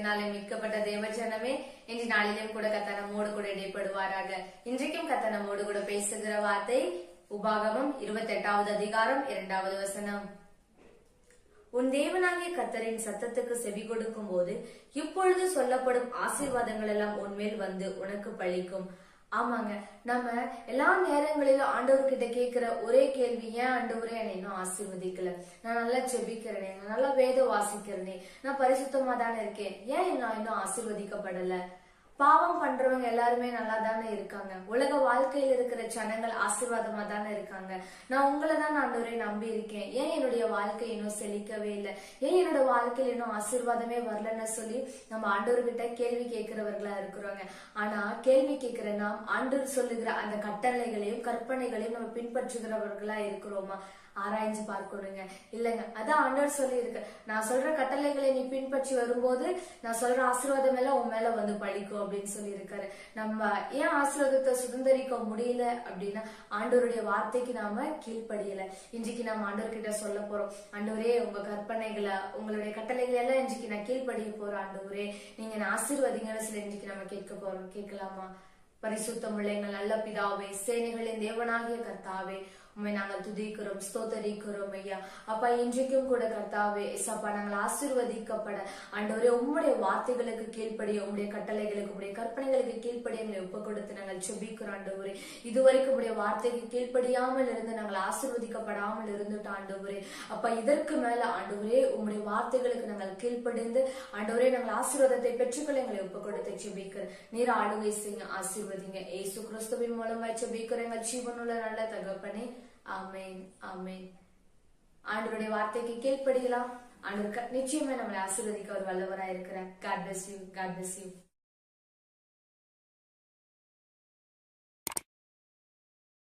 இரக்கத்தினாலே மீட்கப்பட்ட தேவஜனமே, இன்று நாளிலும் கூட கர்த்தர் நம்மோடு கூட இடைப்படுவாராக. இன்றைக்கும் கர்த்தர் நம்மோடு கூட பேசுகிற வார்த்தை உபாகமம் 28வது அதிகாரம் 2வது வசனம். உன் தேவனாகிய கர்த்தரின் சத்தத்துக்கு செவி கொடுக்கும் போது இப்பொழுது சொல்லப்படும் ஆசீர்வாதங்கள் எல்லாம் உன்மேல் வந்து உனக்கு பழிக்கும். ஆமாங்க, நம்ம எல்லா நேரங்களிலும் ஆண்டவர்கிட்ட கேட்கிற ஒரே கேள்வி, ஏன் ஆண்டவரே என்னை இன்னும் ஆசீர்வதிக்கல? நான் நல்லா ஜெபிக்கிறேனே, நான் நல்லா வேதம் வாசிக்கிறேனே, நான் பரிசுத்தமா தானே இருக்கேன், ஏன் நான் இன்னும் ஆசீர்வதிக்கப்படல? பாவம் பண்றவங்க எல்லாருமே நல்லா தானே இருக்காங்க. உலக வாழ்க்கையில இருக்கிற ஜனங்கள் ஆசீர்வாதமா தானே இருக்காங்க. நான் உங்களை தான் ஆண்டவரே நம்பி இருக்கேன், ஏன் என்னுடைய வாழ்க்கை இன்னும் செழிக்கவே இல்லை, ஏன் என்னோட வாழ்க்கையில இன்னும் ஆசீர்வாதமே வரலன்னு சொல்லி நம்ம ஆண்டவர்கிட்ட கேள்வி கேட்கிறவர்களா இருக்கிறோங்க. ஆனா கேள்வி கேட்கிற நாம் ஆண்டவர் சொல்லுகிற அந்த கட்டளைகளையும் கற்பனைகளையும் நம்ம பின்பற்றுகிறவர்களா இருக்கிறோமா? ஆராய்ஞ்சு பார்க்கணுங்க. இல்லைங்க, அதான் ஆண்டவர் சொல்லி இருக்கு, நான் சொல்ற கட்டளைகளை நீ பின்பற்றி வரும்போது நான் சொல்ற ஆசீர்வாதம் எல்லாம் உன் மேல வந்து பழிக்கும் அப்படின்னு சொல்லி இருக்காரு. நம்ம ஏன் ஆசீர்வாதத்தை சுதந்திரிக்க முடியல அப்படின்னா ஆண்டவருடைய வார்த்தைக்கு நாம கீழ்ப்படியல. இன்றைக்கு நாம ஆண்டவர்கிட்ட சொல்ல போறோம், ஆண்டவரே உங்க கற்பனைகளை உங்களுடைய கட்டளைகளை எல்லாம் இன்றைக்கு நான் கீழ்ப்படிய போறேன், ஆண்டவரே நீங்க என்ன ஆசீர்வதிங்கன்னு சொல்லி இன்றைக்கு நம்ம கேட்க போறோம். கேட்கலாமா? பரிசுத்தமுள்ள எங்கள் நல்ல பிதாவே, சேனைகளின் தேவனாகிய கர்த்தாவே, உண்மை நாங்கள் துதிக்கிறோம், ஸ்தோத்தரிக்கிறோம் ஐயா. அப்பா, இன்றைக்கும் கூட கர்த்தாவே ஏசப்பா, நாங்கள் ஆசீர்வதிக்கப்பட ஆண்டவரே உம்முடைய வார்த்தைகளுக்கு கீழ்ப்படிய, உம்முடைய கட்டளைகளுக்கு உம்முடைய கற்பனைகளுக்கு கீழ்ப்படிய எங்களை ஒப்பு கொடுத்து நாங்கள் செபிக்கிறோம் ஆண்டவரே. இதுவரைக்கும் உடைய வார்த்தைக்கு கீழ்ப்படியாமல் இருந்து நாங்கள் ஆசீர்வதிக்கப்படாமல் இருந்துட்டோம் ஆண்டவரே. அப்பா, இதற்கு மேல ஆண்டவரே உம்முடைய வார்த்தைகளுக்கு நாங்கள் கீழ்ப்படிந்து ஆண்டவரே நாங்கள் ஆசீர்வாதத்தை பெற்றுக்கொள்ள எங்களை ஒப்பு கொடுத்து செபிக்கிறோம். நீர் ஆளுகை செய்யுங்க, ஆசீர்வதிங்க. ஏசு கிறிஸ்துவின் மூலமாய் செபிக்கிறோம் எங்கள் ஜீவனுள்ள நல்ல தகப்பனே. ஆமென், ஆமென். ஆண்டவருடைய வார்த்தைக்கு கீழ்ப்படியலாம். ஆண்டவர் நிச்சயமா நம்மளை ஆசீர்வதிக்க ஒரு வல்லவராய் இருக்கிறார். God bless you. God bless you.